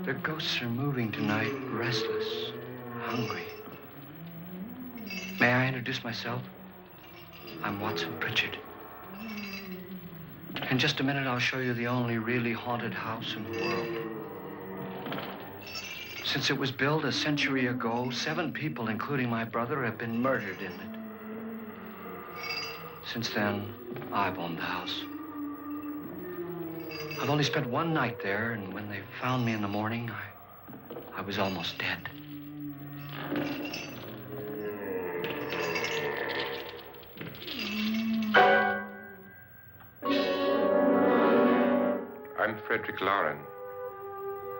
The ghosts are moving tonight, restless, hungry. May I introduce myself? I'm Watson Pritchard. In just a minute, I'll show you the only really haunted house in the world. Since it was built a century ago, 7 people, including my brother, have been murdered in it. Since then, I've owned the house. I've only spent 1 night there, and when they found me in the morning, I was almost dead. I'm Frederick Lauren,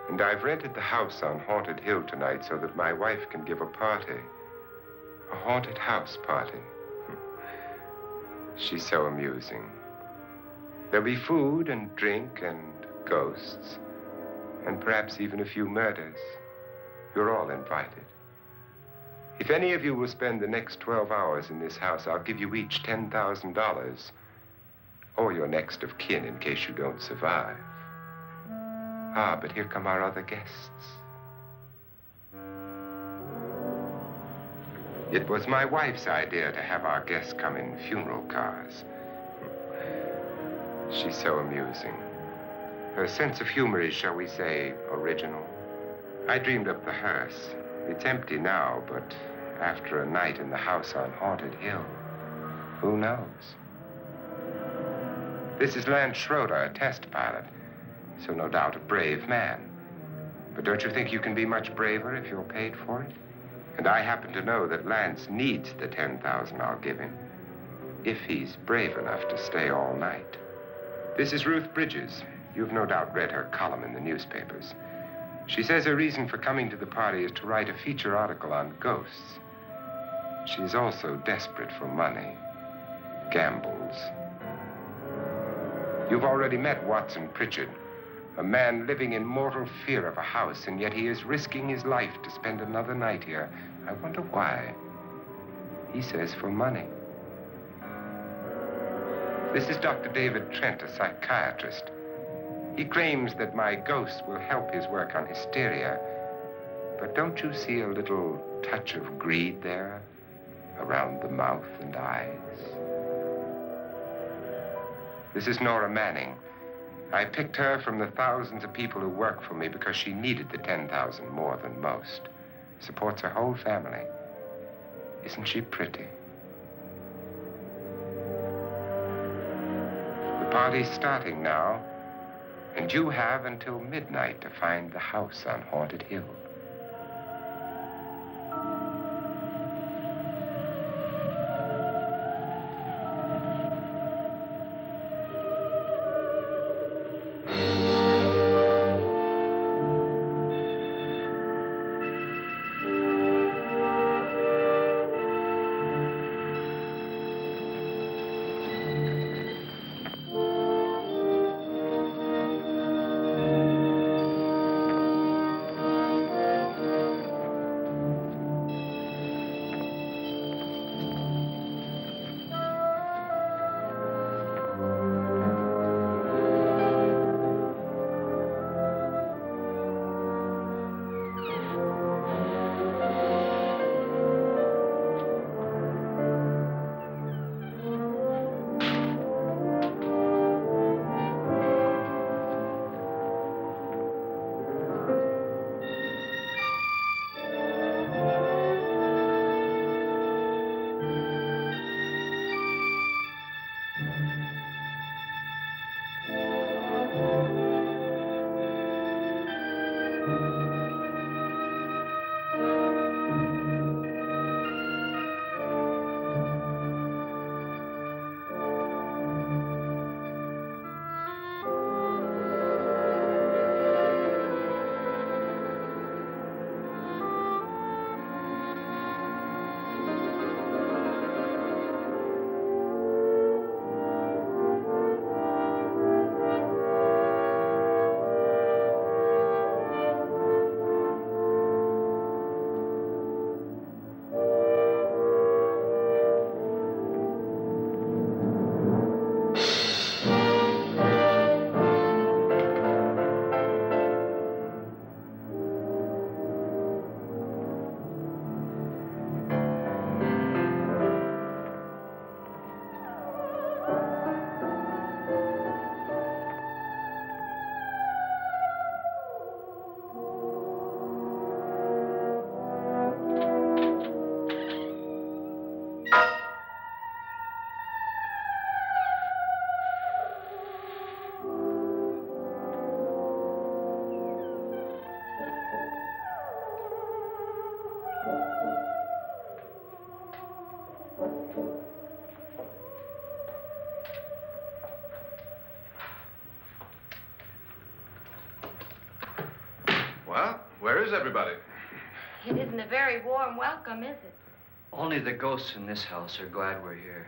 and I've rented the house on Haunted Hill tonight so that my wife can give a party. A haunted house party. She's so amusing. There'll be food and drink and ghosts, and perhaps even a few murders. You're all invited. If any of you will spend the next 12 hours in this house, I'll give you each $10,000, or your next of kin in case you don't survive. Ah, but here come our other guests. It was my wife's idea to have our guests come in funeral cars. She's so amusing. Her sense of humor is, shall we say, original. I dreamed up the hearse. It's empty now, but after a night in the house on Haunted Hill, who knows? This is Lance Schroeder, a test pilot, so no doubt a brave man. But don't you think you can be much braver if you're paid for it? And I happen to know that Lance needs the $10,000 I'll give him, if he's brave enough to stay all night. This is Ruth Bridges. You've no doubt read her column in the newspapers. She says her reason for coming to the party is to write a feature article on ghosts. She's also desperate for money, gambles. You've already met Watson Pritchard, a man living in mortal fear of a house, and yet he is risking his life to spend another night here. I wonder why. He says for money. This is Dr. David Trent, a psychiatrist. He claims that my ghost will help his work on hysteria. But don't you see a little touch of greed there, around the mouth and eyes? This is Nora Manning. I picked her from the thousands of people who work for me because she needed the $10,000 more than most. Supports her whole family. Isn't she pretty? The party's starting now, and you have until midnight to find the house on Haunted Hill. Well, where is everybody? It isn't a very warm welcome, is it? Only the ghosts in this house are glad we're here.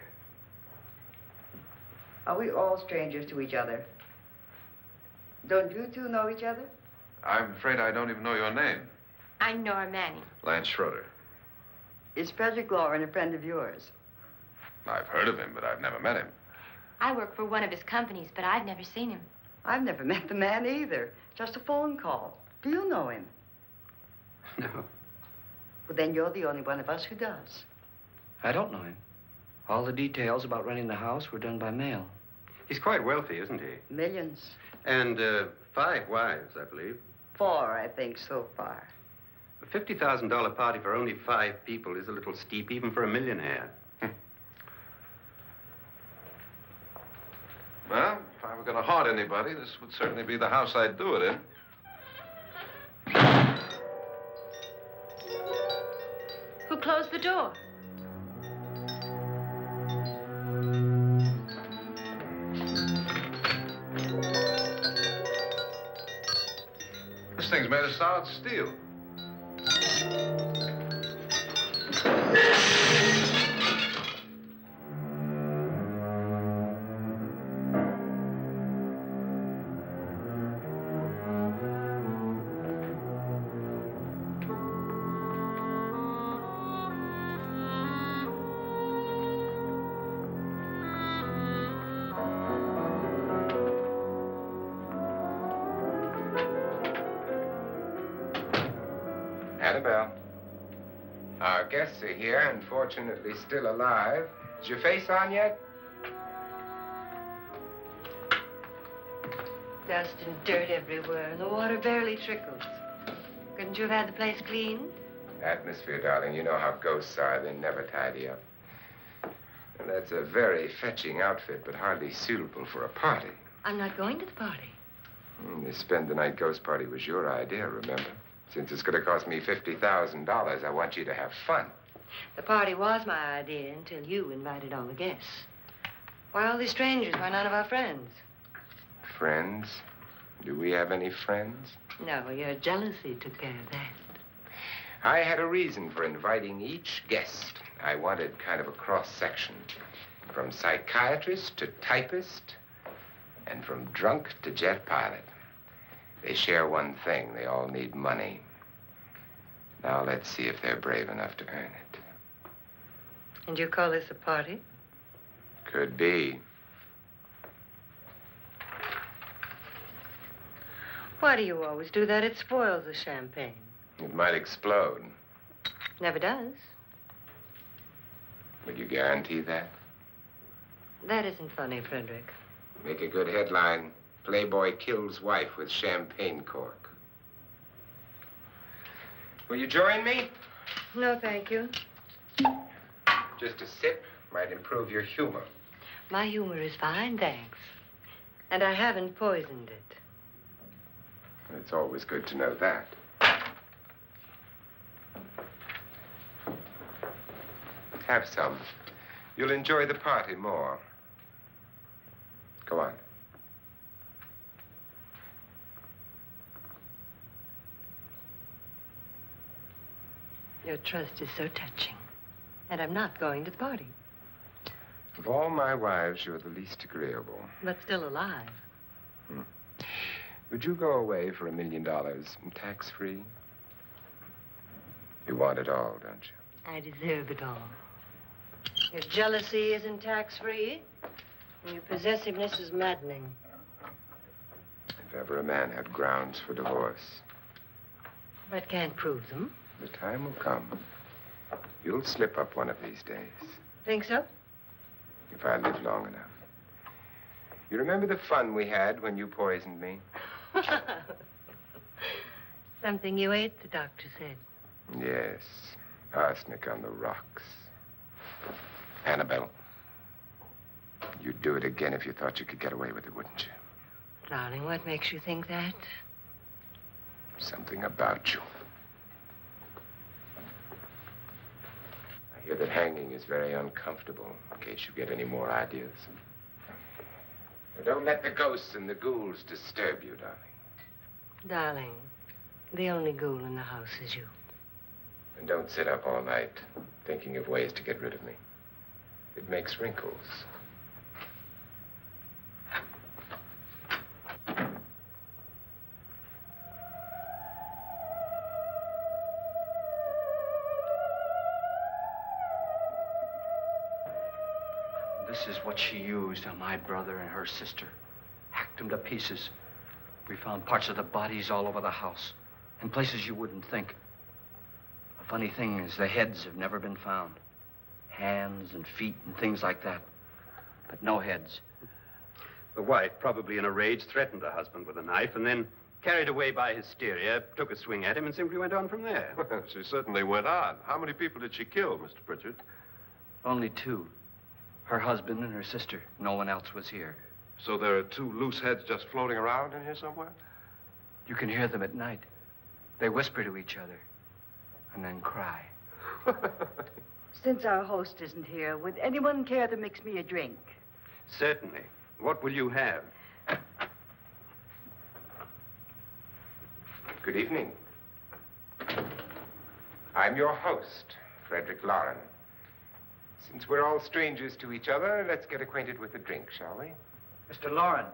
Are we all strangers to each other? Don't you two know each other? I'm afraid I don't even know your name. I'm Nora Manning. Lance Schroeder. Is Frederick Lauren a friend of yours? I've heard of him, but I've never met him. I work for one of his companies, but I've never seen him. I've never met the man either. Just a phone call. Do you know him? No, Well, then you're the only one of us who does. I don't know him. All the details about renting the house were done by mail. He's quite wealthy, isn't he? Millions. And 5 wives, I believe. 4, I think, so far. A $50,000 party for only 5 people is a little steep, even for a millionaire. Well, if I were going to haunt anybody, this would certainly be the house I'd do it in. Who closed the door? This thing's made of solid steel. Annabelle. Our guests are here, unfortunately still alive. Is your face on yet? Dust and dirt everywhere, and the water barely trickles. Couldn't you have had the place cleaned? Atmosphere, darling. You know how ghosts are. They never tidy up. And that's a very fetching outfit, but hardly suitable for a party. I'm not going to the party. The spend-the-night ghost party was your idea, remember? Since it's going to cost me $50,000, I want you to have fun. The party was my idea until you invited all the guests. Why all these strangers? Why none of our friends? Friends? Do we have any friends? No, your jealousy took care of that. I had a reason for inviting each guest. I wanted kind of a cross-section. From psychiatrist to typist, and from drunk to jet pilot. They share one thing. They all need money. Now let's see if they're brave enough to earn it. And you call this a party? Could be. Why do you always do that? It spoils the champagne. It might explode. Never does. Will you guarantee that? That isn't funny, Frederick. Make a good headline. Playboy kills wife with champagne cork. Will you join me? No, thank you. Just a sip might improve your humor. My humor is fine, thanks. And I haven't poisoned it. It's always good to know that. Have some. You'll enjoy the party more. Go on. Your trust is so touching. And I'm not going to the party. Of all my wives, you're the least agreeable. But still alive. Would you go away for $1 million tax-free? You want it all, don't you? I deserve it all. Your jealousy isn't tax-free, and your possessiveness is maddening. If ever a man had grounds for divorce, But can't prove them. the time will come. You'll slip up one of these days, Think so? if I live long enough. You remember the fun we had when you poisoned me? Something you ate, the doctor said. Yes, arsenic on the rocks. Annabelle, you'd do it again if you thought you could get away with it, wouldn't you? Darling, what makes you think that? Something about you. I hear that hanging is very uncomfortable, in case you get any more ideas. Now, don't let the ghosts and the ghouls disturb you, darling. Darling, The only ghoul in the house is you. And don't sit up all night thinking of ways to get rid of me. It makes wrinkles. This is what she used on my brother and her sister. Hacked them to pieces. We found parts of the bodies all over the house, in places you wouldn't think. The funny thing is the heads have never been found. Hands and feet and things like that. But no heads. The wife, probably in a rage, threatened the husband with a knife and then, carried away by hysteria, took a swing at him and simply went on from there. Well, she certainly went on. How many people did she kill, Mr. Pritchard? Only two. Her husband and her sister. No one else was here. So there are two loose heads just floating around in here somewhere? You can hear them at night. They whisper to each other and then cry. Since our host isn't here, would anyone care to mix me a drink? Certainly. What will you have? Good evening. I'm your host, Frederick Lauren. Since we're all strangers to each other, let's get acquainted with a drink, shall we? Mr. Lauren,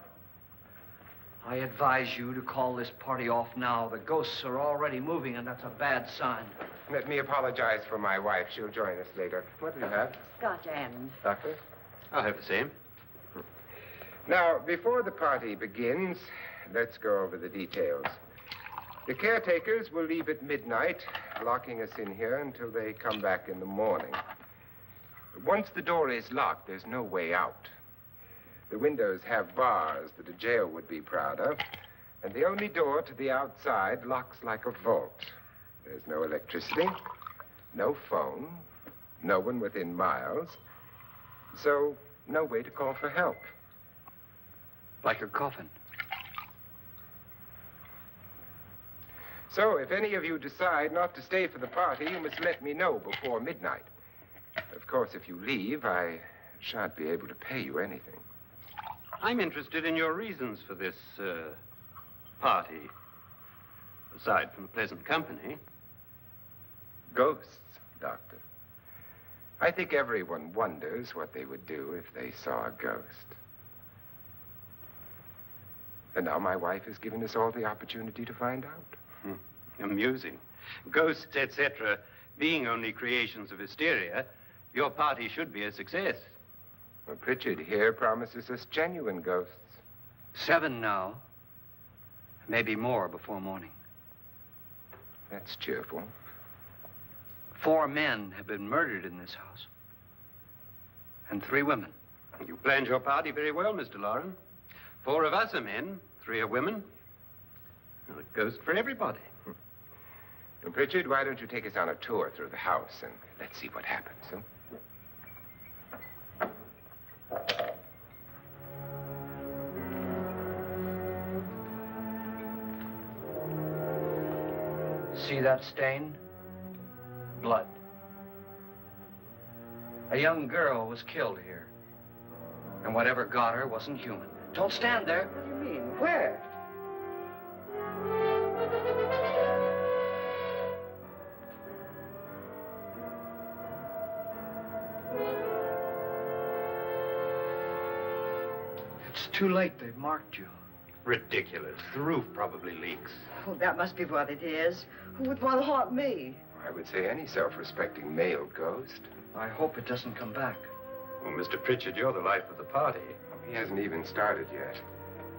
I advise you to call this party off now. The ghosts are already moving, and that's a bad sign. Let me apologize for my wife. She'll join us later. What do you have? Scotch and. Doctor? I'll have the same. Now, before the party begins, let's go over the details. The caretakers will leave at midnight, locking us in here until they come back in the morning. Once the door is locked, there's no way out. The windows have bars that a jail would be proud of, and the only door to the outside locks like a vault. There's no electricity, no phone, no one within miles, so no way to call for help. Like a coffin. So if any of you decide not to stay for the party, you must let me know before midnight. Of course, if you leave, I shan't be able to pay you anything. I'm interested in your reasons for this, party. Aside from pleasant company. Ghosts, Doctor. I think everyone wonders what they would do if they saw a ghost. And now my wife has given us all the opportunity to find out. Amusing. Ghosts, etc., being only creations of hysteria, your party should be a success. Well, Pritchard here promises us genuine ghosts. 7 now. Maybe more before morning. That's cheerful. 4 men have been murdered in this house. And 3 women. You planned your party very well, Mr. Lauren. 4 of us are men, 3 are women. Well, a ghost for everybody. Well, Pritchard, why don't you take us on a tour through the house and let's see what happens, huh? See that stain? Blood. A young girl was killed here. And whatever got her wasn't human. Don't stand there. What do you mean? Where? It's too late. They've marked you. Ridiculous. The roof probably leaks. Oh, that must be what it is. Who would want to haunt me? I would say any self-respecting male ghost. I hope it doesn't come back. Well, Mr. Pritchard, you're the life of the party. He hasn't even started yet.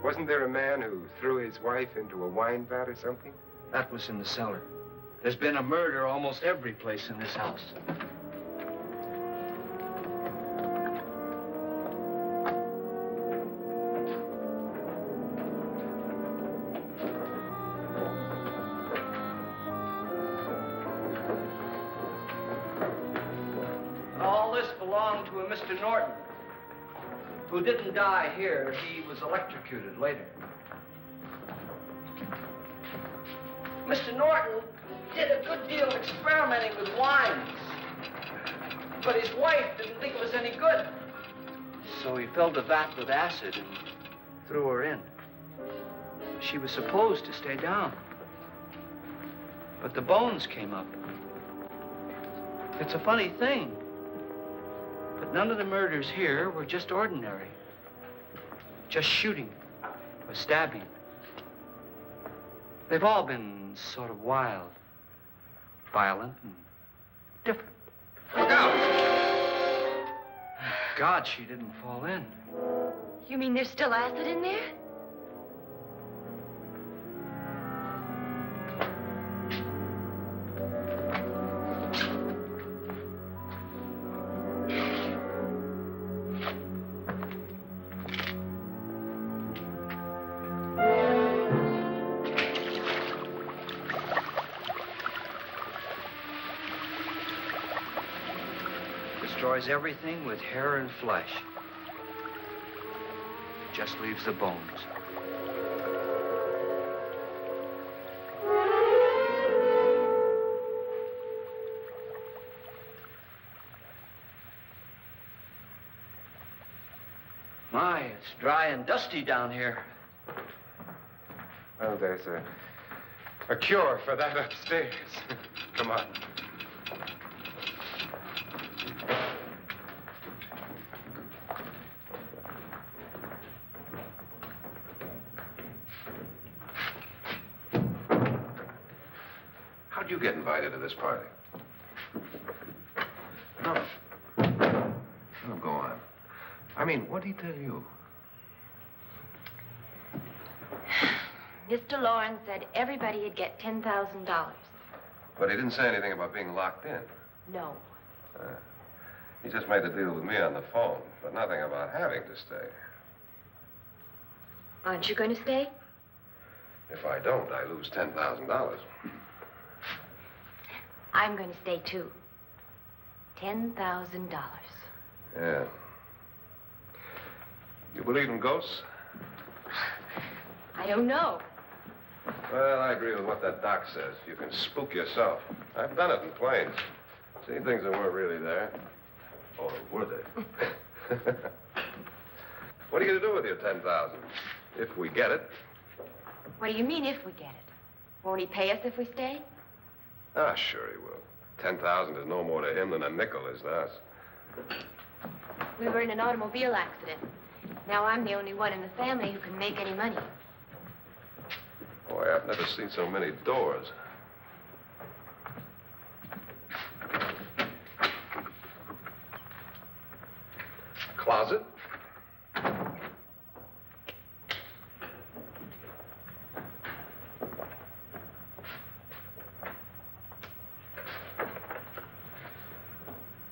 Wasn't there a man who threw his wife into a wine vat or something? That was in the cellar. There's been a murder almost every place in this house. All this belonged to a Mr. Norton, who didn't die here. He was electrocuted later. Mr. Norton did a good deal of experimenting with wines, but his wife didn't think it was any good. So he filled the vat with acid and threw her in. She was supposed to stay down. But the bones came up. It's a funny thing. But none of the murders here were just ordinary. Just shooting or stabbing. They've all been sort of wild, violent, and different. Look out! God, she didn't fall in. You mean there's still acid in there? Destroys everything with hair and flesh. Just leaves the bones. My, it's dry and dusty down here. Well, there's a cure for that upstairs. Come on. How'd you get invited to this party? No. No, go on. I mean, what'd he tell you? Mr. Lawrence said everybody'd get $10,000. But he didn't say anything about being locked in. No. He just made a deal with me on the phone, but nothing about having to stay. Aren't you going to stay? If I don't, I lose $10,000. I'm going to stay, too. $10,000. Yeah. You believe in ghosts? I don't know. Well, I agree with what that doc says. You can spook yourself. I've done it in planes. Seen things that weren't really there. Or were they? What are you going to do with your $10,000? If we get it. What do you mean, if we get it? Won't he pay us if we stay? Ah, sure he will. 10,000 is no more to him than a nickel is to us. We were in an automobile accident. Now I'm the only one in the family who can make any money. Boy, I've never seen so many doors. Closet?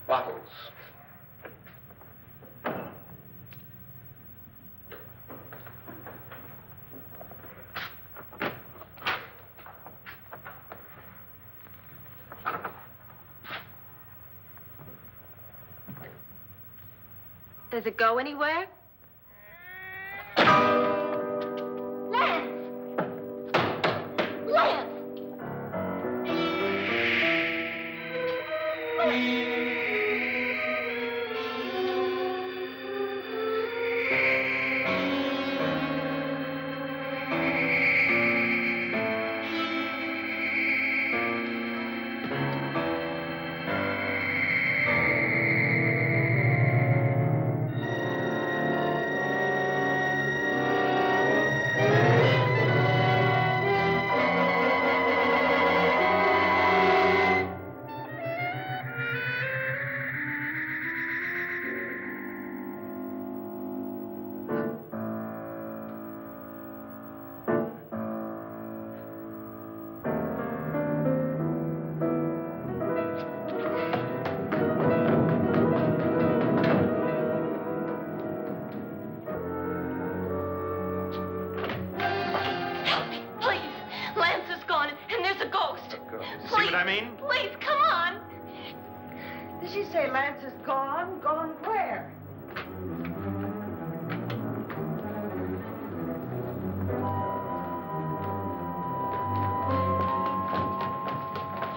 Bottles. Does it go anywhere? Lance! Lance! Please, come on. Did she say Lance is gone? Gone where?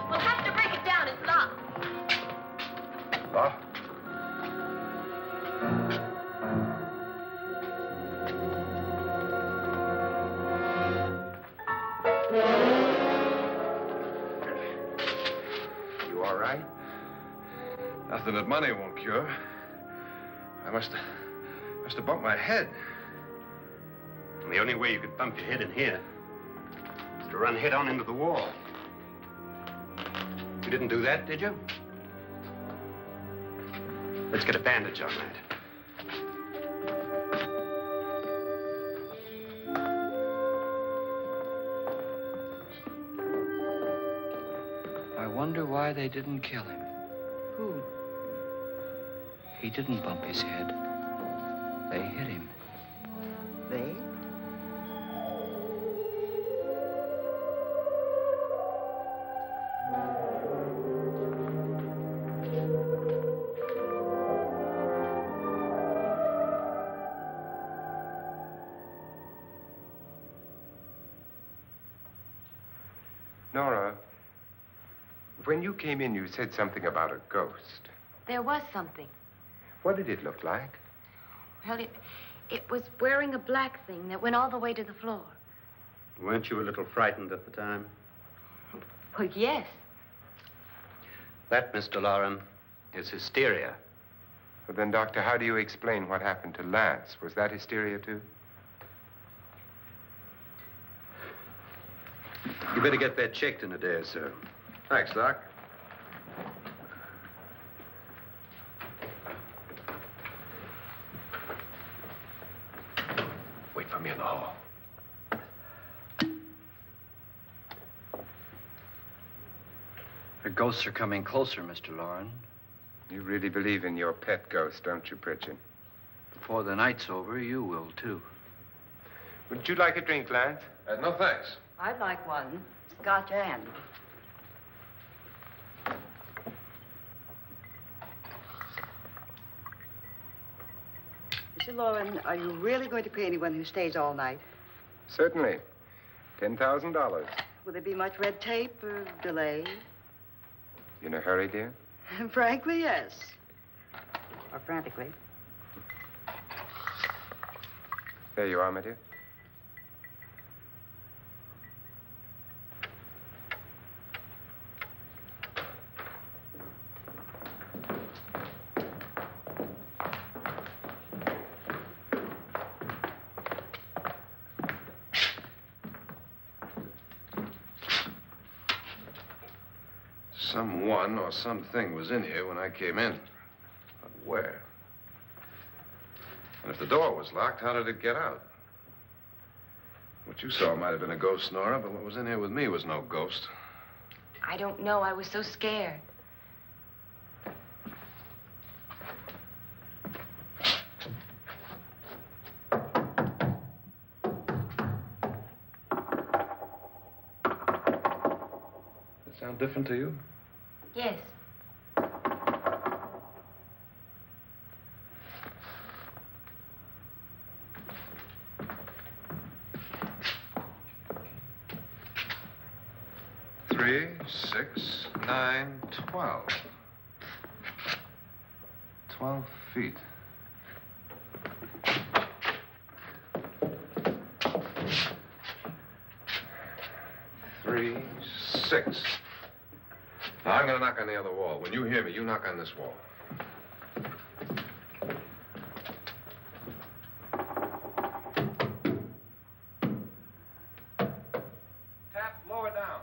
We'll have to break it down. It's locked. Locked? right? Nothing that money won't cure. I must have bumped my head. And the only way you could bump your head in here is to run head on into the wall. You didn't do that, did you? Let's get a bandage on that. I wonder why they didn't kill him. Who? He didn't bump his head. They hit him. They? Nora, when you came in, you said something about a ghost. There was something. What did it look like? Well, it was wearing a black thing that went all the way to the floor. Weren't you a little frightened at the time? Well, yes. That, Mr. Loren, is hysteria. Well, then, Doctor, how do you explain what happened to Lance? Was that hysteria, too? You better get that checked in a day or so. Thanks, Doc. Wait for me in the hall. The ghosts are coming closer, Mr. Loren. You really believe in your pet ghost, don't you, Pritchard? Before the night's over, you will, too. Would you like a drink, Lance? No, thanks. I'd like one. Scotch and. Mr. Loren, are you really going to pay anyone who stays all night? Certainly. $10,000. Will there be much red tape or delay? In a hurry, dear? Frankly, yes. Or frantically. There you are, my dear. Someone or something was in here when I came in. But where? And if the door was locked, how did it get out? What you saw might have been a ghost, Nora, but what was in here with me was no ghost. I don't know. I was so scared. Does it sound different to you? Yes. Three, 6, 9, 12. 12 feet. Three, 6. Now, I'm going to knock on the other wall. When you hear me, you knock on this wall. Tap lower down.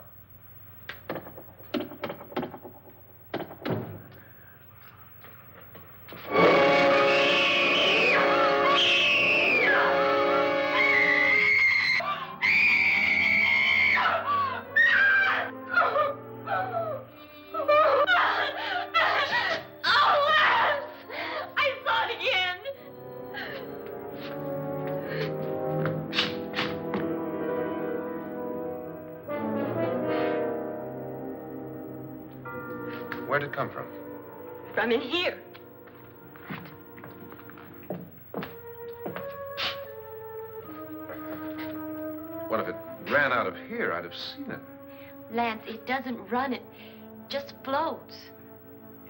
Where'd it come from? From in here. What if it ran out of here? I'd have seen it. Lance, it doesn't run. It just floats.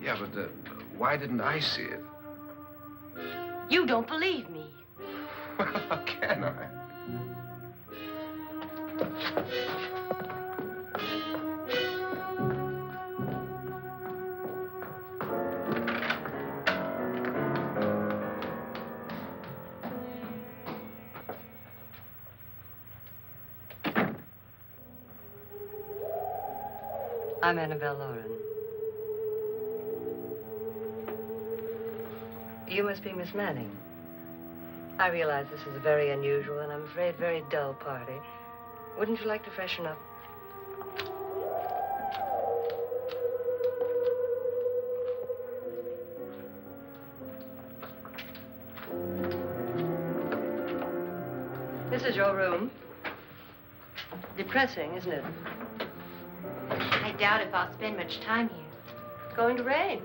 Yeah, but why didn't I see it? You don't believe me. Well, how can I? I'm Annabelle Lauren. You must be Miss Manning. I realize this is a very unusual and I'm afraid very dull party. Wouldn't you like to freshen up? This is your room. Depressing, isn't it? I doubt if I'll spend much time here. It's going to rain.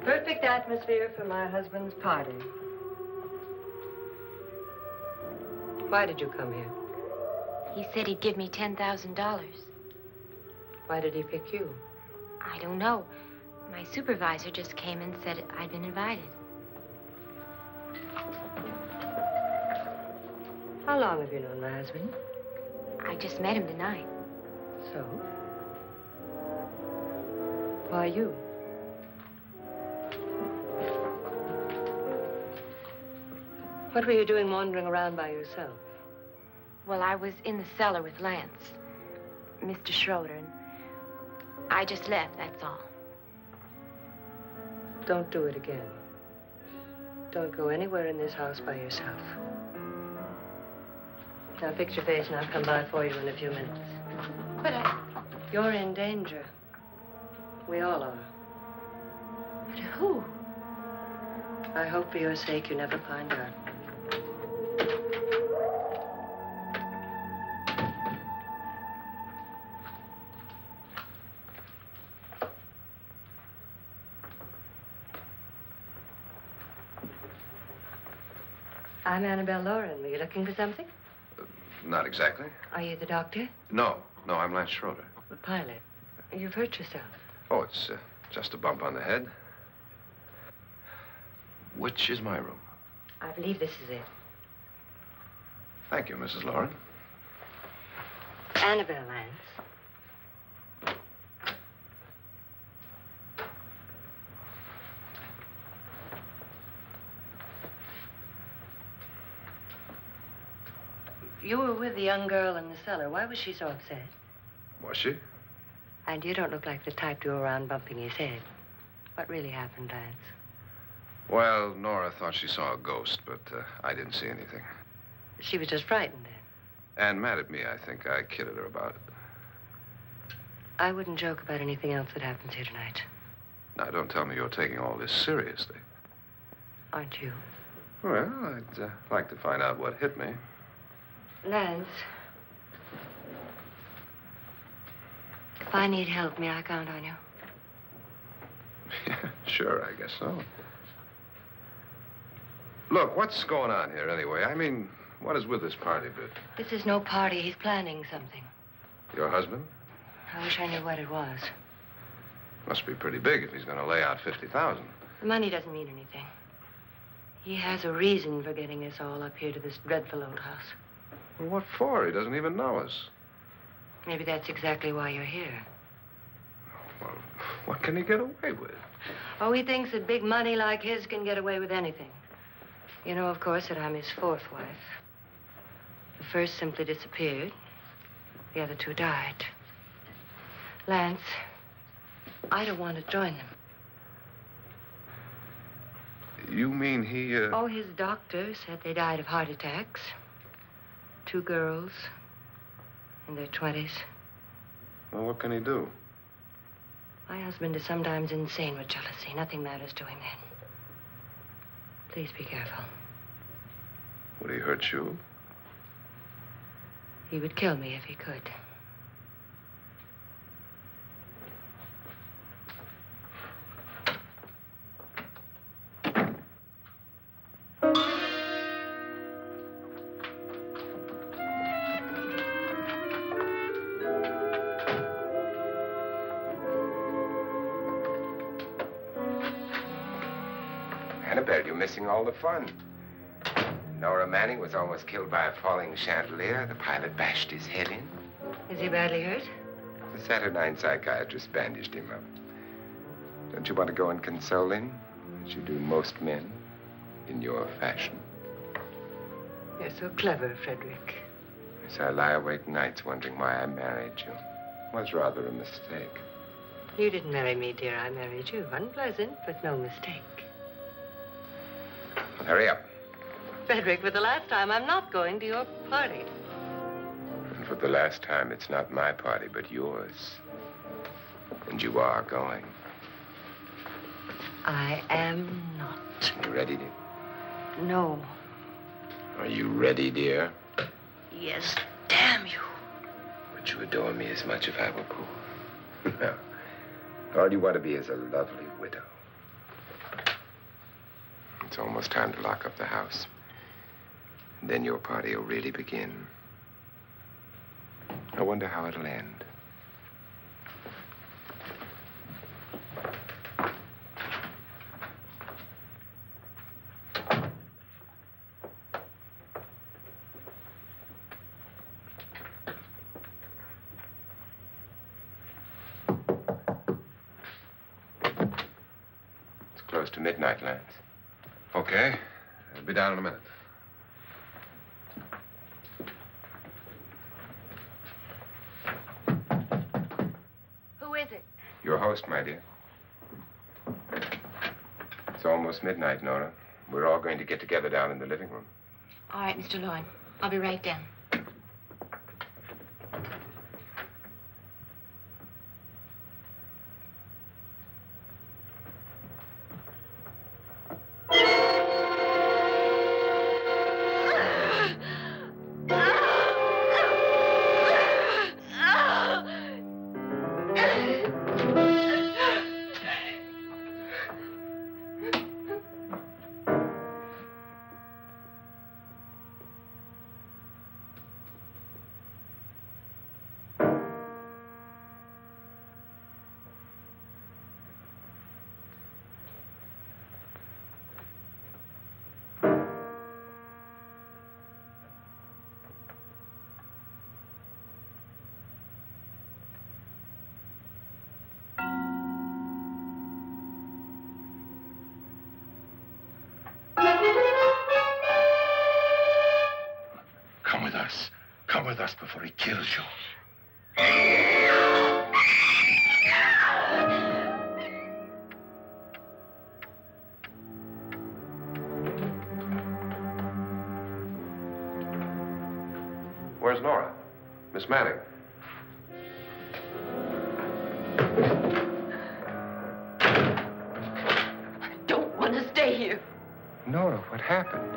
Perfect atmosphere for my husband's party. Why did you come here? He said he'd give me $10,000. Why did he pick you? I don't know. My supervisor just came and said I'd been invited. How long have you known my husband? I just met him tonight. So? Why you? What were you doing wandering around by yourself? Well, I was in the cellar with Lance, Mr. Schroeder, and I just left, that's all. Don't do it again. Don't go anywhere in this house by yourself. Now fix your face and I'll come by for you in a few minutes. But You're in danger. We all are. but who? I hope for your sake you never find out. I'm Annabelle Lauren. Were you looking for something? Not exactly. Are you the doctor? No, I'm Lance Schroeder. The pilot. You've hurt yourself. Oh, it's just a bump on the head. Which is my room? I believe this is it. Thank you, Mrs. Lauren. Annabelle Lance. You were with the young girl in the cellar. Why was she so upset? Was she? And you don't look like the type to go around bumping his head. What really happened, Lance? Well, Nora thought she saw a ghost, but I didn't see anything. She was just frightened then. And mad at me, I think. I kidded her about it. I wouldn't joke about anything else that happens here tonight. Now, don't tell me you're taking all this seriously. Aren't you? Well, I'd like to find out what hit me. Lance. If I need help, may I count on you? Yeah, sure, I guess so. Look, what's going on here anyway? I mean, what is with this party bit? This is no party. He's planning something. Your husband? I wish I knew what it was. Must be pretty big if he's going to lay out 50,000. The money doesn't mean anything. He has a reason for getting us all up here to this dreadful old house. Well, what for? He doesn't even know us. Maybe that's exactly why you're here. Well, what can he get away with? Oh, he thinks that big money like his can get away with anything. You know, of course, that I'm his fourth wife. The first simply disappeared. The other two died. Lance, I don't want to join them. You mean he, Oh, his doctor said they died of heart attacks. 2 girls in their 20s. Well, what can he do? My husband is sometimes insane with jealousy. Nothing matters to him then. Please be careful. Would he hurt you? He would kill me if he could. Annabelle, you're missing all the fun. Nora Manning was almost killed by a falling chandelier. The pilot bashed his head in. Is he badly hurt? The Saturnine psychiatrist bandaged him up. Don't you want to go and console him, as you do most men, in your fashion? You're so clever, Frederick. So I lie awake nights wondering why I married you. was rather a mistake. You didn't marry me, dear. I married you. Unpleasant, but no mistake. Well, hurry up. Frederick, for the last time, I'm not going to your party. And for the last time, it's not my party, but yours. And you are going. I am not. You ready, dear? No. Are you ready, dear? Yes, damn you. Would you adore me as much if I were poor? No. All you want to be is a lovely widow. It's almost time to lock up the house. And then your party will really begin. I wonder how it'll end. It's close to midnight, Lance. Okay. I'll be down in a minute. Who is it? Your host, my dear. It's almost midnight, Nora. We're all going to get together down in the living room. All right, Mr. Lloyd. I'll be right down. Come with us. Come with us before he kills you. Where's Nora? Miss Manning. I don't want to stay here. Nora, what happened?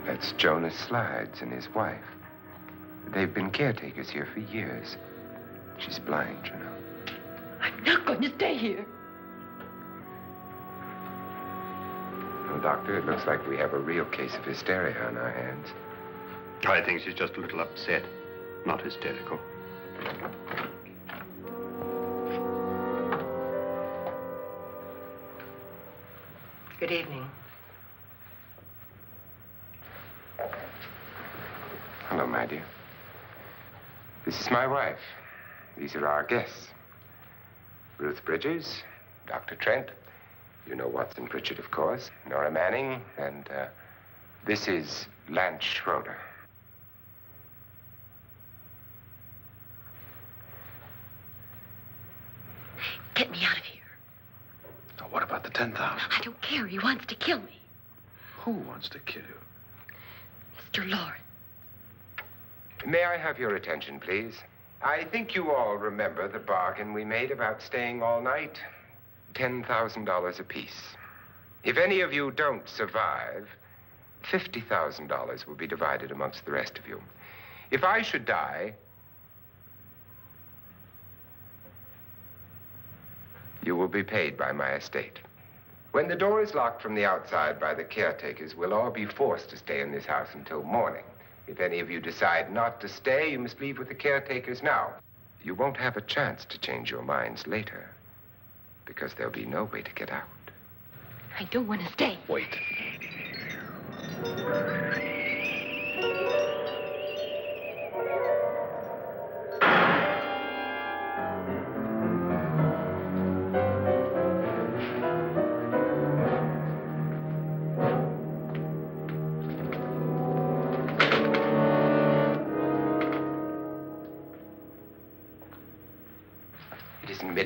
That's Jonas Slides and his wife. They've been caretakers here for years. She's blind, you know. I'm not going to stay here. Well, Doctor, it looks like we have a real case of hysteria on our hands. I think she's just a little upset, not hysterical. Good evening. Hello, my dear. This is my wife. These are our guests. Ruth Bridges, Dr. Trent. You know Watson Pritchard, of course. Nora Manning, and this is Lance Schroeder. Get me out of here. Now, what about the 10,000? I don't care. He wants to kill me. Who wants to kill you? Mr. Lawrence. May I have your attention, please? I think you all remember the bargain we made about staying all night. $10,000 apiece. If any of you don't survive, $50,000 will be divided amongst the rest of you. If I should die, you will be paid by my estate. When the door is locked from the outside by the caretakers, we'll all be forced to stay in this house until morning. If any of you decide not to stay, you must leave with the caretakers now. You won't have a chance to change your minds later, because there'll be no way to get out. I don't want to stay. Wait.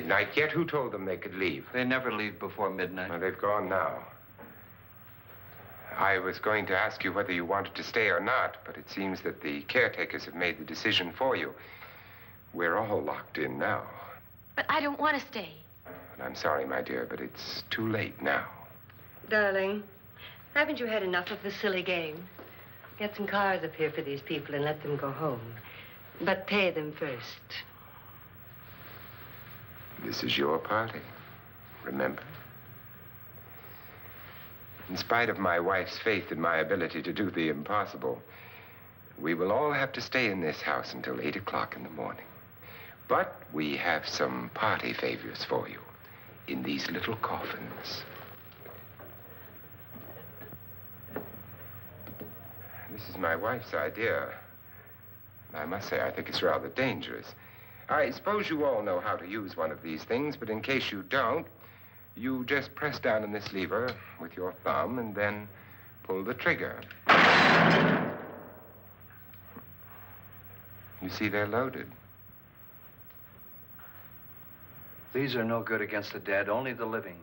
midnight yet? Who told them they could leave? They never leave before midnight. Well, they've gone now. I was going to ask you whether you wanted to stay or not, but it seems that the caretakers have made the decision for you. We're all locked in now. But I don't want to stay. And I'm sorry, my dear, but it's too late now. Darling, haven't you had enough of the silly game? Get some cars up here for these people and let them go home. But pay them first. This is your party, remember? In spite of my wife's faith in my ability to do the impossible, we will all have to stay in this house until 8 o'clock in the morning. But we have some party favors for you in these little coffins. This is my wife's idea. I must say, I think it's rather dangerous. I suppose you all know how to use one of these things, but in case you don't, you just press down on this lever with your thumb and then pull the trigger. You see, they're loaded. These are no good against the dead, only the living.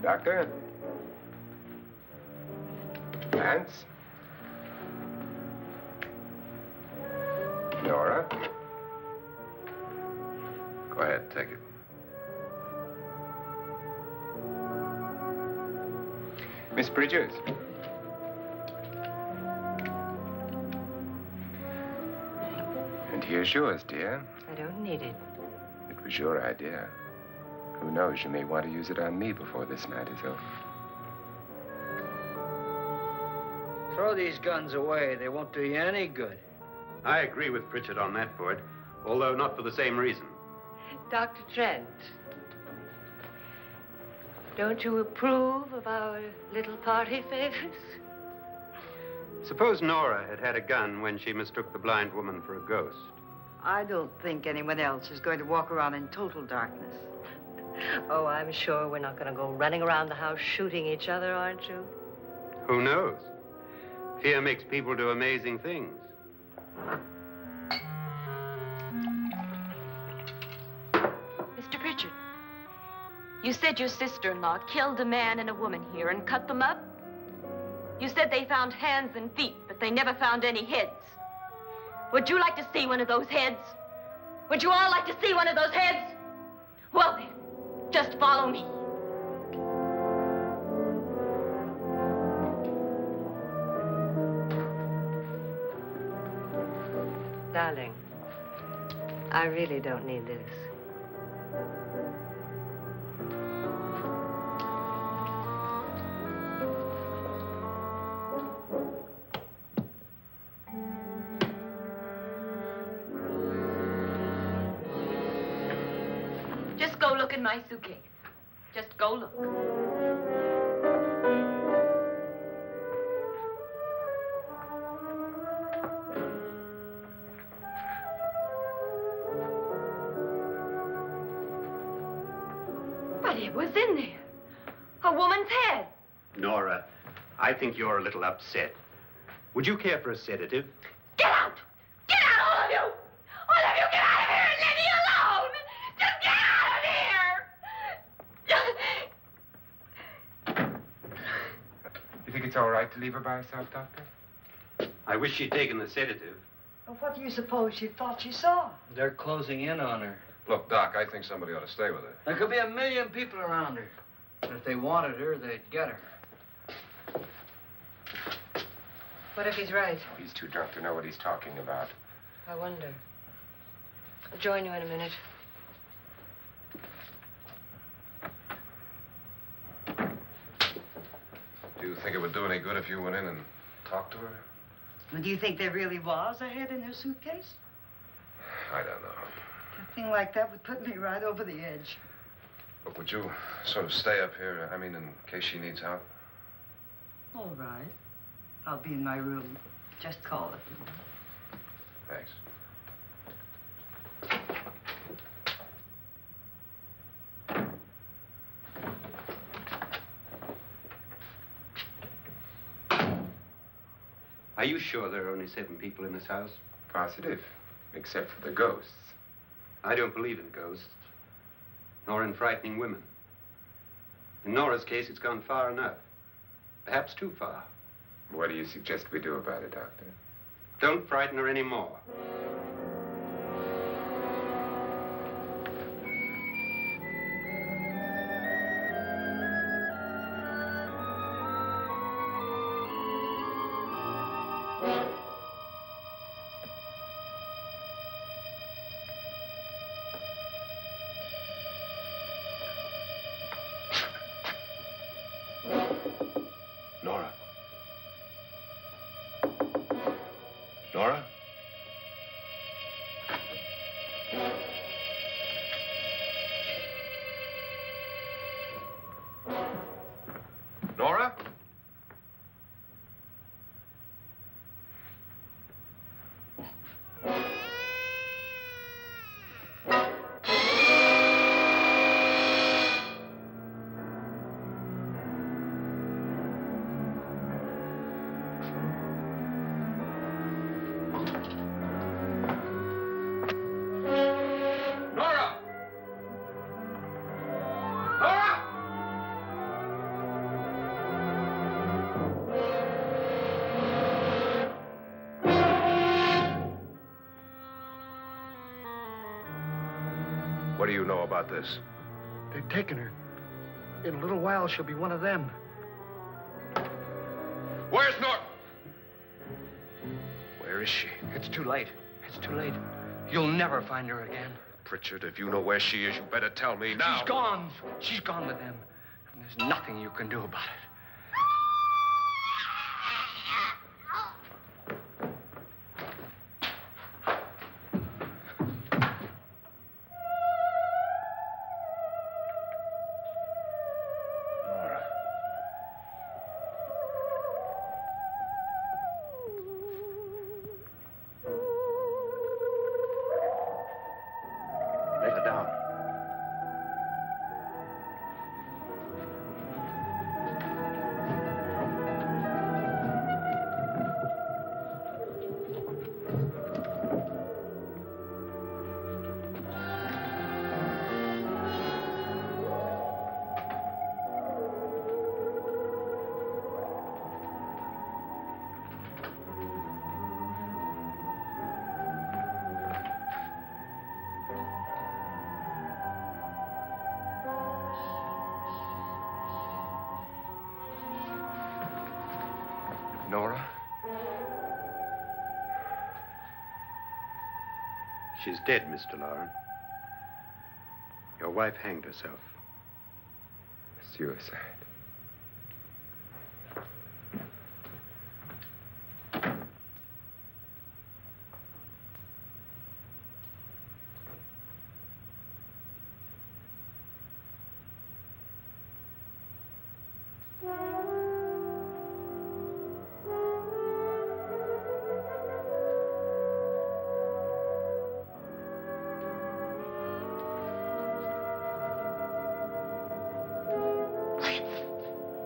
Doctor? Lance? Nora? Go ahead, take it. Miss Bridges? And here's yours, dear. I don't need it. It was your idea. Who knows, you may want to use it on me before this night is over. Throw these guns away. They won't do you any good. I agree with Pritchard on that point, although not for the same reason. Dr. Trent, don't you approve of our little party favors? Suppose Nora had had a gun when she mistook the blind woman for a ghost. I don't think anyone else is going to walk around in total darkness. Oh, I'm sure we're not going to go running around the house shooting each other, aren't you? Who knows? Fear makes people do amazing things. Mr. Pritchard, you said your sister-in-law killed a man and a woman here and cut them up? You said they found hands and feet, but they never found any heads. Would you like to see one of those heads? Would you all like to see one of those heads? Well, then, just follow me. Darling, I really don't need this. Just go look in my suitcase. Just go look. But it was in there. A woman's head. Nora, I think you're a little upset. Would you care for a sedative? Get out! Get out, all of you! All of you, get out of here and leave me alone! Just get out of here! You think it's all right to leave her by herself, Doctor? I wish she'd taken the sedative. Well, what do you suppose she thought she saw? They're closing in on her. Look, Doc, I think somebody ought to stay with her. There could be 1 million people around her. And if they wanted her, they'd get her. What if he's right? He's too drunk to know what he's talking about. I wonder. I'll join you in a minute. Do you think it would do any good if you went in and talked to her? Well, do you think there really was a head in her suitcase? I don't know. A thing like that would put me right over the edge. Look, would you sort of stay up here, I mean, in case she needs help? All right. I'll be in my room. Just call it. Thanks. Are you sure there are only 7 people in this house? Positive, except for the ghosts. I don't believe in ghosts, nor in frightening women. In Nora's case, it's gone far enough. Perhaps too far. What do you suggest we do about it, Doctor? Don't frighten her anymore. Nora? Nora? Nora? Nora! Nora! What do you know about this? They've taken her. In a little while, she'll be one of them. Where's Nora? Where is she? It's too late. It's too late. You'll never find her again. Pritchard, if you know where she is, you better tell me now. She's gone. She's gone with them. And there's nothing you can do about it. Nora. Let her down. Nora? She's dead, Mr. Lauren. Your wife hanged herself. Suicide.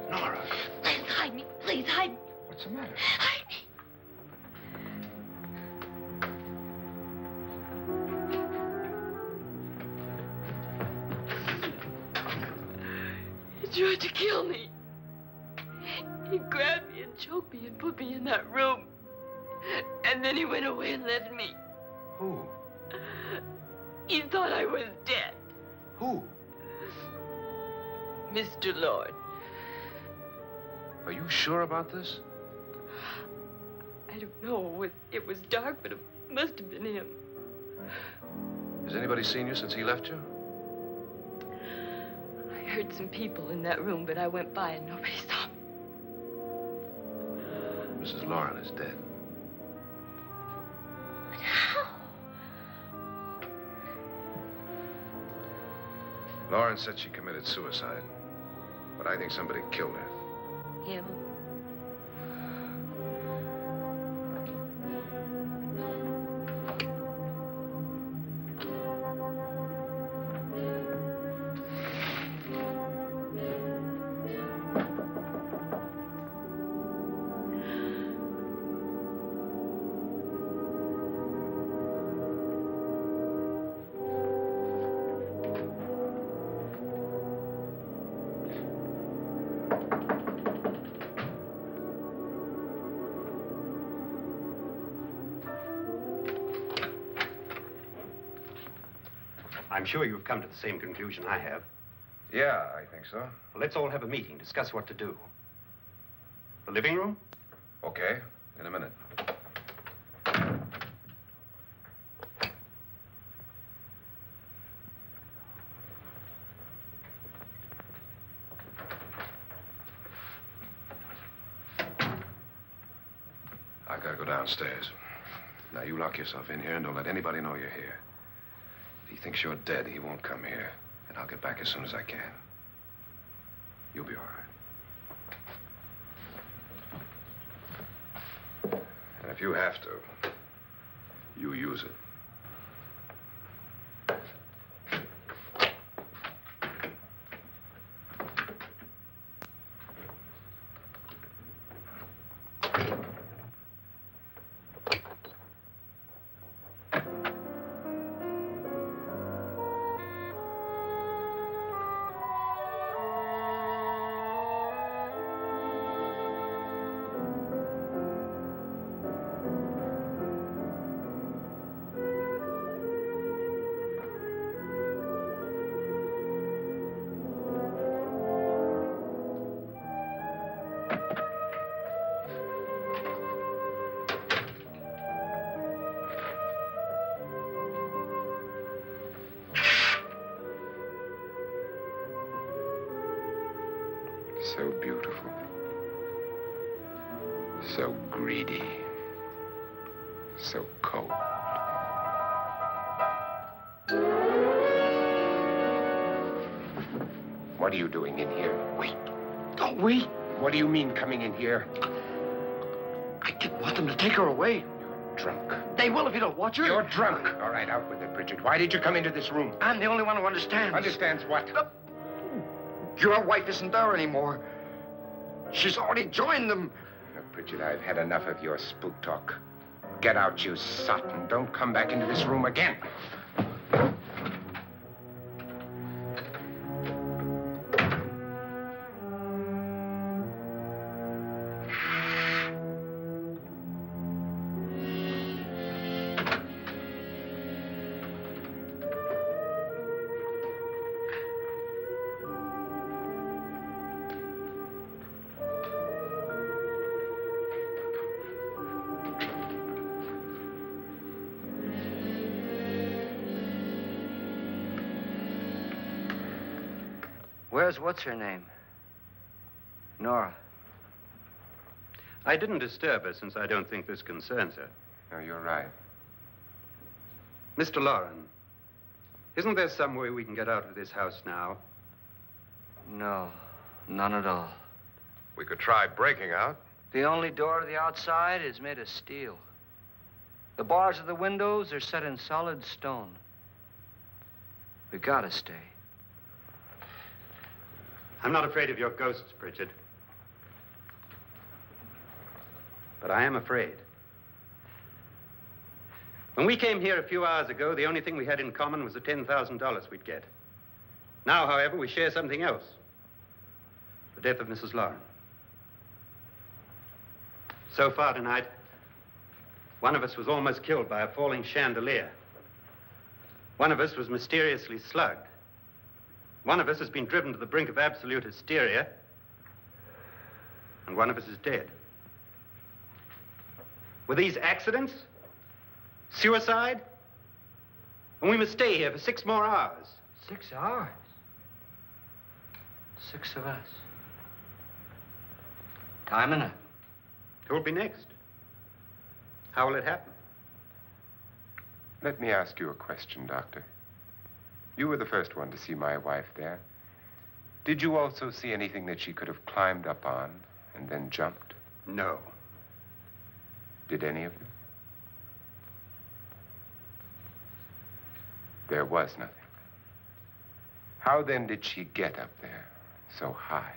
Nora, Please hide me. Please hide me. What's the matter? Hide me. He tried to kill me. He grabbed me and choked me and put me in that room. And then he went away and left me. who? He thought I was dead. Who? Mr. Lord. Are you sure about this? I don't know. It was dark, but it must have been him. Has anybody seen you since he left you? I heard some people in that room, but I went by and nobody saw me. Mrs. Lauren is dead. But how? Lauren said she committed suicide, but I think somebody killed her. Him? I'm sure you've come to the same conclusion I have. Yeah, I think so. Well, let's all have a meeting, discuss what to do. The living room? Okay, in a minute. I've got to go downstairs. Now, you lock yourself in here and don't let anybody know you're here. If he thinks you're dead, he won't come here. And I'll get back as soon as I can. You'll be all right. And if you have to, you use it. So beautiful. So greedy. So cold. What are you doing in here? Wait. Don't wait. What do you mean coming in here? I didn't want them to take her away. You're drunk. They will if you don't watch her. You're drunk. All right, out with it, Bridget. Why did you come into this room? I'm the only one who understands. Understands what? Your wife isn't there anymore. She's already joined them. Look, Bridget, I've had enough of your spook talk. Get out, you sot, and don't come back into this room again. Where's what's-her-name? Nora. I didn't disturb her since I don't think this concerns her. No, you're right. Mr. Loren, isn't there some way we can get out of this house now? No, none at all. We could try breaking out. The only door to the outside is made of steel. The bars of the windows are set in solid stone. We gotta stay. I'm not afraid of your ghosts, Bridget. But I am afraid. When we came here a few hours ago, the only thing we had in common was the $10,000 we'd get. Now, however, we share something else. The death of Mrs. Loren. So far tonight, one of us was almost killed by a falling chandelier. One of us was mysteriously slugged. One of us has been driven to the brink of absolute hysteria, and one of us is dead. Were these accidents? Suicide? And we must stay here for 6 more hours. 6 hours? 6 of us. Time enough. Who'll be next? How will it happen? Let me ask you a question, Doctor. You were the first one to see my wife there. Did you also see anything that she could have climbed up on and then jumped? No. Did any of you? There was nothing. How then did she get up there so high?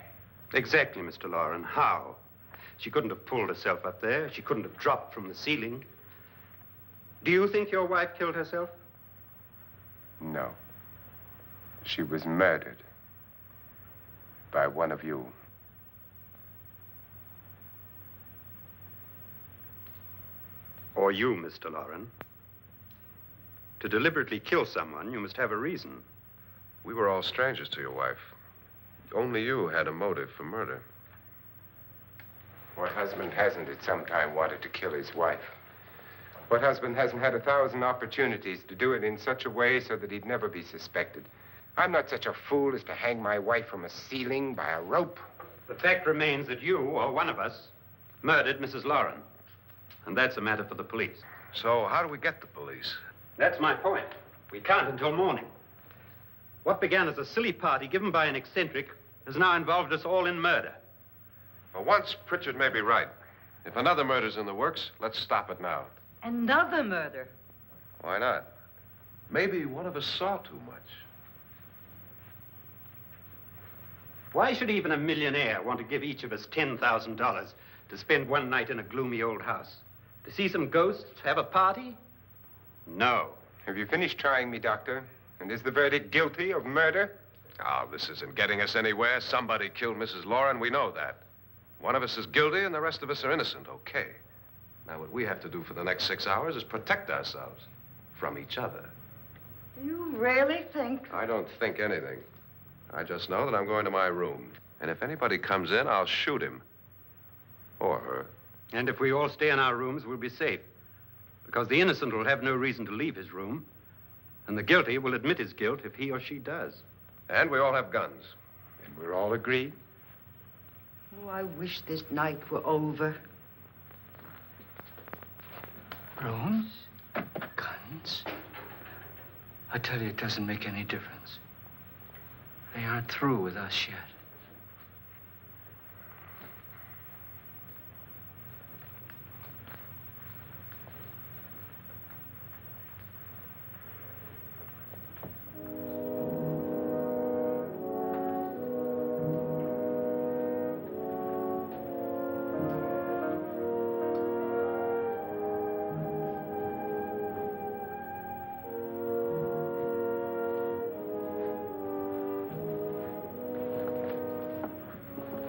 Exactly, Mr. Loren. How? She couldn't have pulled herself up there. She couldn't have dropped from the ceiling. Do you think your wife killed herself? No. She was murdered by one of you. Or you, Mr. Loren. To deliberately kill someone, you must have a reason. We were all strangers to your wife. Only you had a motive for murder. What husband hasn't at some time wanted to kill his wife? What husband hasn't had 1,000 opportunities to do it in such a way so that he'd never be suspected? I'm not such a fool as to hang my wife from a ceiling by a rope. The fact remains that you, or one of us, murdered Mrs. Lauren. And that's a matter for the police. So how do we get the police? That's my point. We can't until morning. What began as a silly party given by an eccentric has now involved us all in murder. For once, Pritchard may be right. If another murder's in the works, let's stop it now. Another murder. Why not? Maybe one of us saw too much. Why should even a millionaire want to give each of us $10,000 to spend one night in a gloomy old house? To see some ghosts, have a party? No. Have you finished trying me, Doctor? And is the verdict guilty of murder? Oh, this isn't getting us anywhere. Somebody killed Mrs. Lauren. We know that. One of us is guilty and the rest of us are innocent. Okay. Now, what we have to do for the next 6 hours is protect ourselves from each other. You really think? I don't think anything. I just know that I'm going to my room. And if anybody comes in, I'll shoot him. Or her. And if we all stay in our rooms, we'll be safe. Because the innocent will have no reason to leave his room. And the guilty will admit his guilt if he or she does. And we all have guns. And we're all agreed? Oh, I wish this night were over. Rooms? Guns? I tell you, it doesn't make any difference. They aren't through with us yet.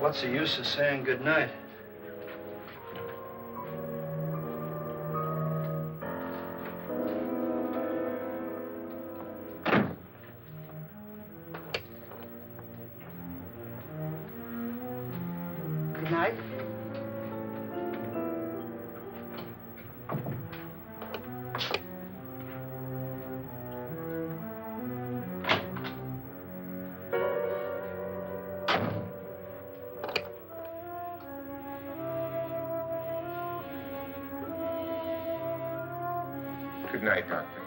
What's the use of saying goodnight? Good night. Good night, Doctor.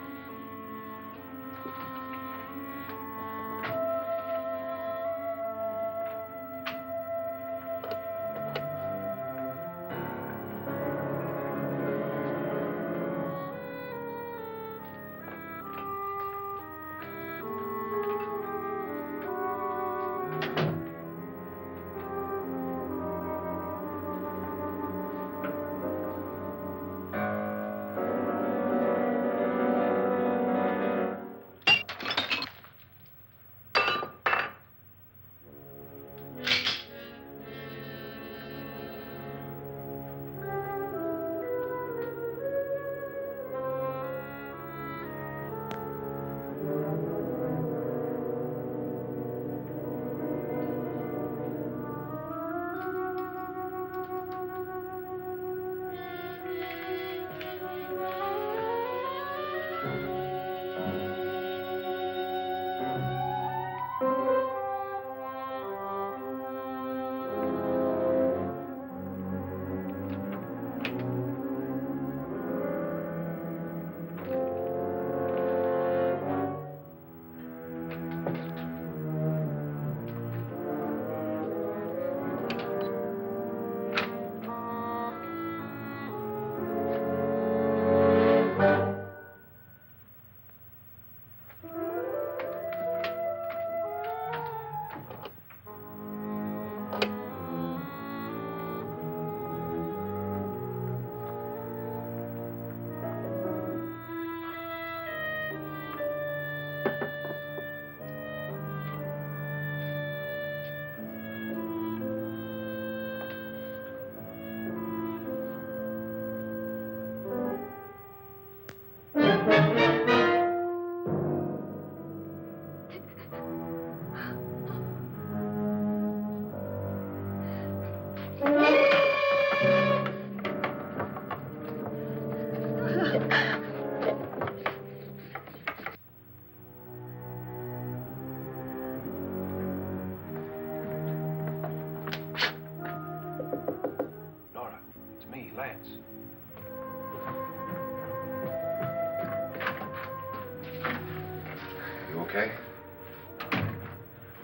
okay?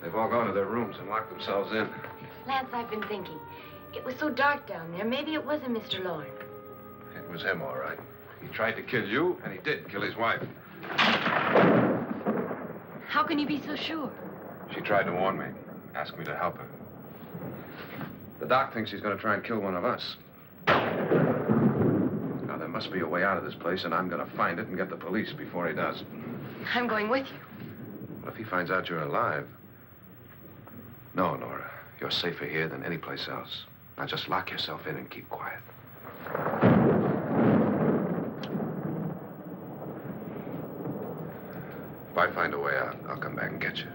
They've all gone to their rooms and locked themselves in. Lance, I've been thinking. It was so dark down there. Maybe it wasn't Mr. Lorne. It was him, all right. He tried to kill you, and he did kill his wife. How can you be so sure? She tried to warn me, asked me to help her. The doc thinks he's going to try and kill one of us. Now, there must be a way out of this place, and I'm going to find it and get the police before he does. I'm going with you. What if he finds out you're alive? No, Nora. You're safer here than any place else. Now, just lock yourself in and keep quiet. If I find a way out, I'll come back and get you.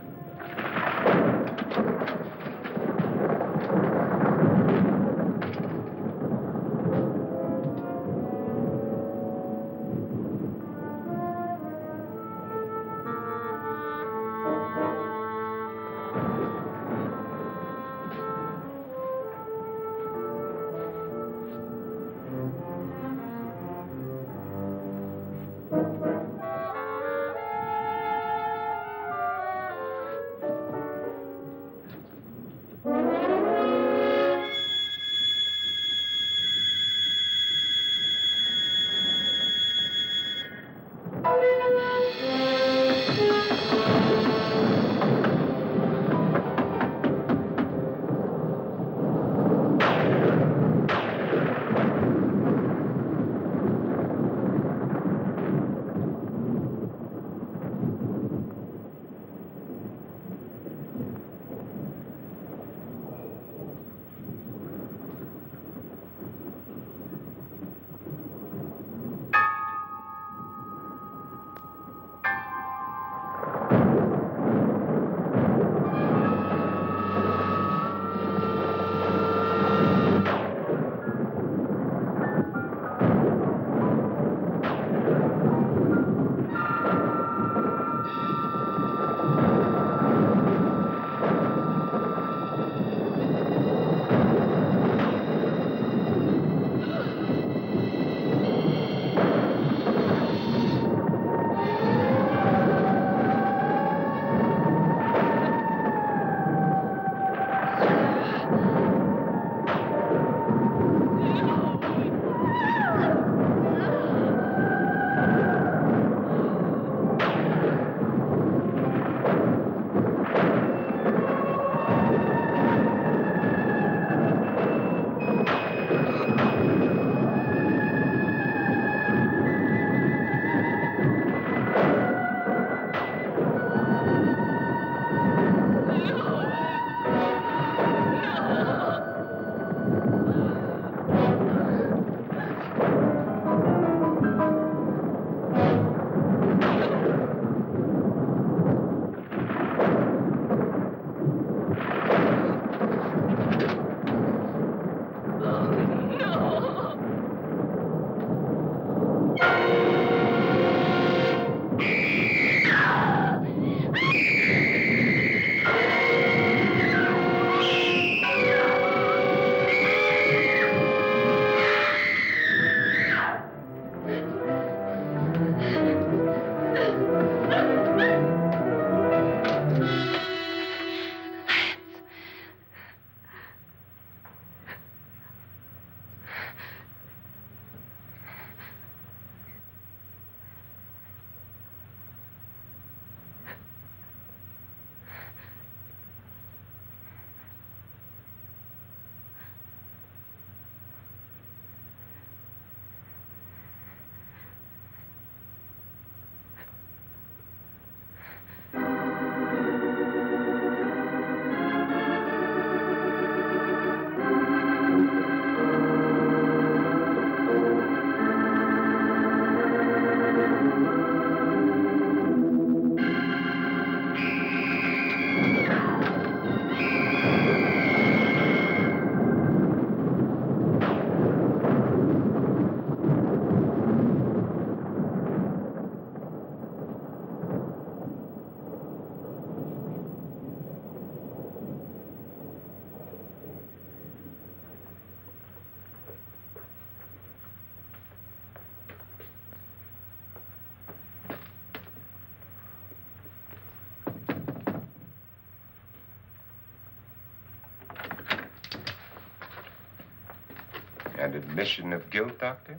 And admission of guilt, Doctor?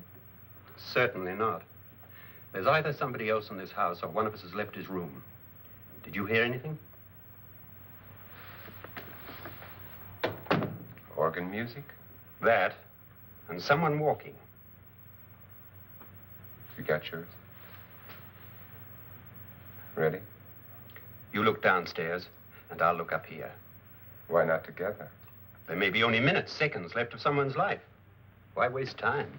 Certainly not. There's either somebody else in this house or one of us has left his room. Did you hear anything? Organ music? That, and someone walking. You got yours? Ready? You look downstairs, and I'll look up here. Why not together? There may be only minutes, seconds left of someone's life. Why waste time?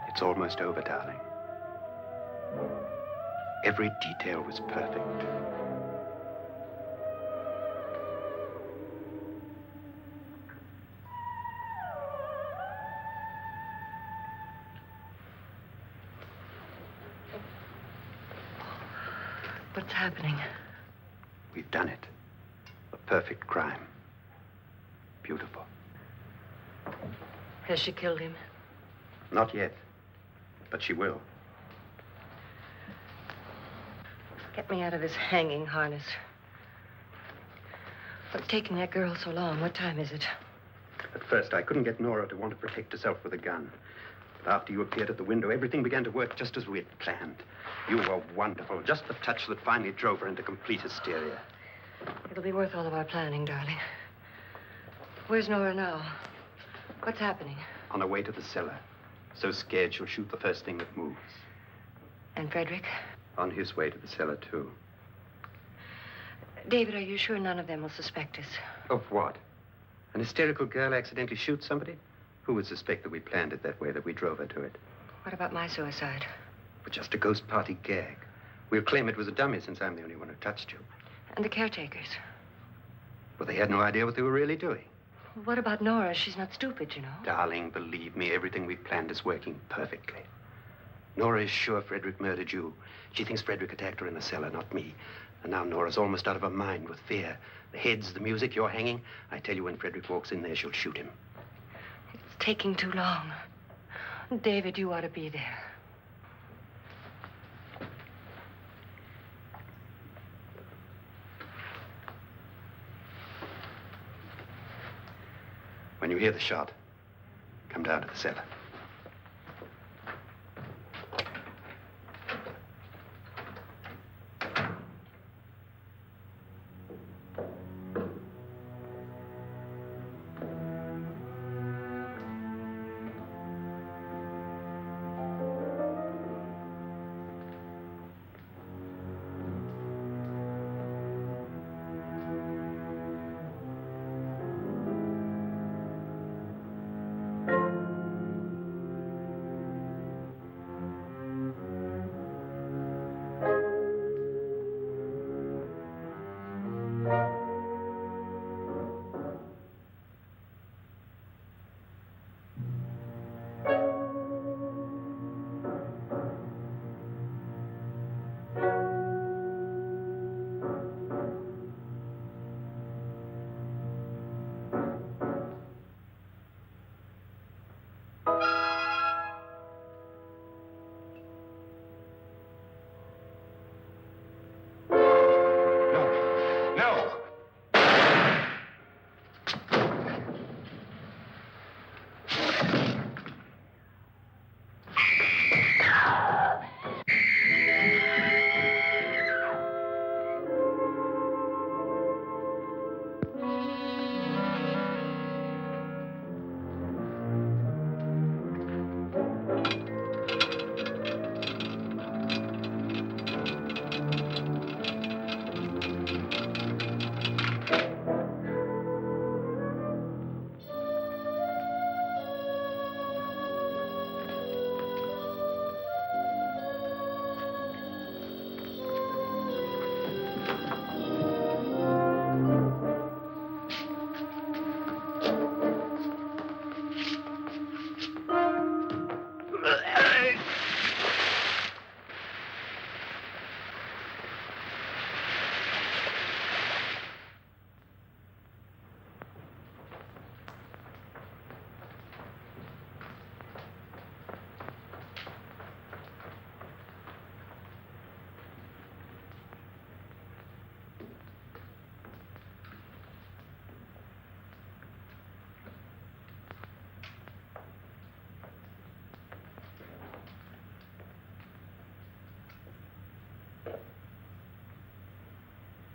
It's almost over, darling. Every detail was perfect. What's happening? We've done it. A perfect crime. Beautiful. Has she killed him? Not yet, but she will. Get me out of this hanging harness. What's taking that girl so long? What time is it? At first, I couldn't get Nora to want to protect herself with a gun. But after you appeared at the window, everything began to work just as we had planned. You were wonderful. Just the touch that finally drove her into complete hysteria. It'll be worth all of our planning, darling. Where's Nora now? What's happening? On her way to the cellar. So scared she'll shoot the first thing that moves. And Frederick? On his way to the cellar, too. David, are you sure none of them will suspect us? Of what? An hysterical girl accidentally shoots somebody? Who would suspect that we planned it that way, that we drove her to it? What about my suicide? But just a ghost party gag. We'll claim it was a dummy since I'm the only one who touched you. And the caretakers? Well, they had no idea what they were really doing. What about Nora? She's not stupid, you know. Darling, believe me, everything we planned is working perfectly. Nora is sure Frederick murdered you. She thinks Frederick attacked her in the cellar, not me. And now Nora's almost out of her mind with fear. The heads, the music, you're hanging. I tell you, when Frederick walks in there, she'll shoot him. It's taking too long. David, you ought to be there. When you hear the shot, come down to the cellar.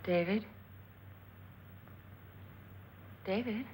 David? David?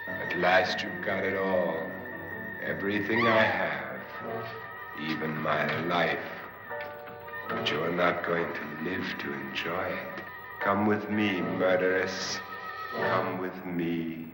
At last you've got it all. Everything I have. Even my life. But you're not going to live to enjoy it. Come with me, murderess. Come with me.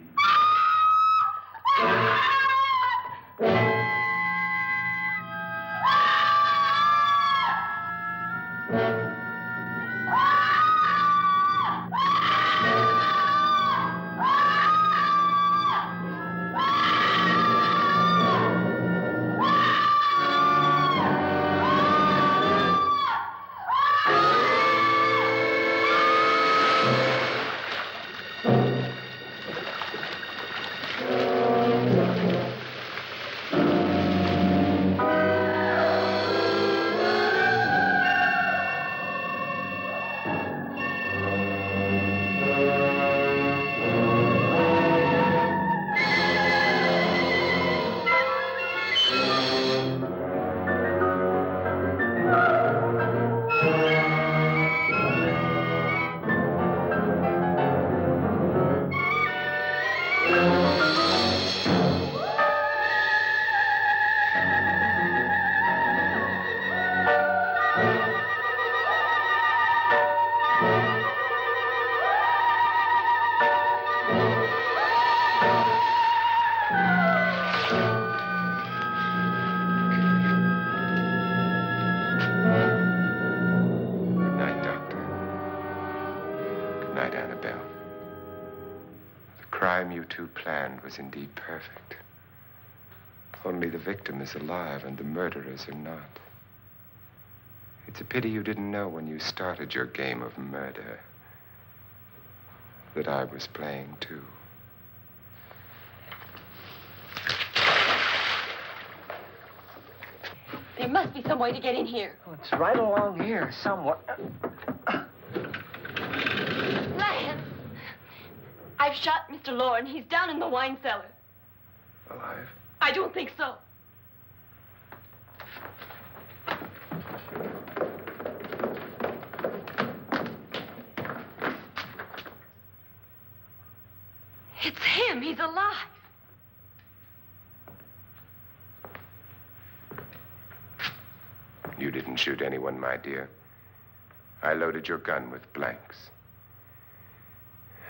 Was indeed perfect. Only the victim is alive and the murderers are not. It's a pity you didn't know when you started your game of murder that I was playing too. There must be some way to get in here. Oh, it's right along here somewhere. Lance! I've shot Mr. Loren. He's down in the wine cellar. Alive? I don't think so. It's him. He's alive. You didn't shoot anyone, my dear. I loaded your gun with blanks.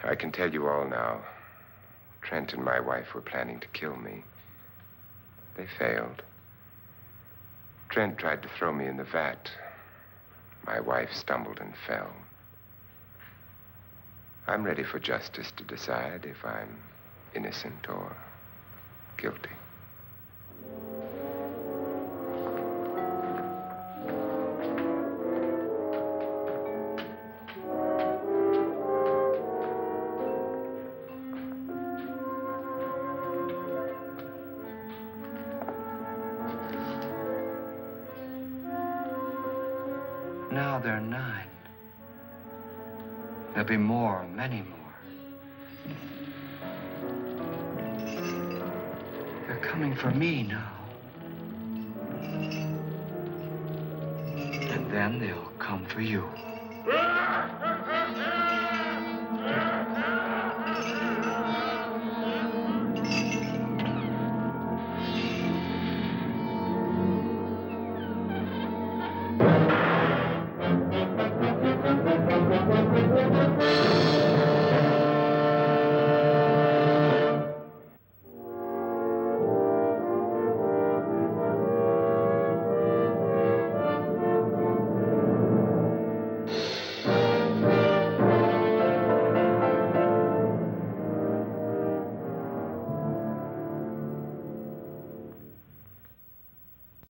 I can tell you all now. Trent and my wife were planning to kill me. They failed. Trent tried to throw me in the vat. My wife stumbled and fell. I'm ready for justice to decide if I'm innocent or guilty. Now there are 9. There'll be more, many more. They're coming for me now. And then they'll come for you.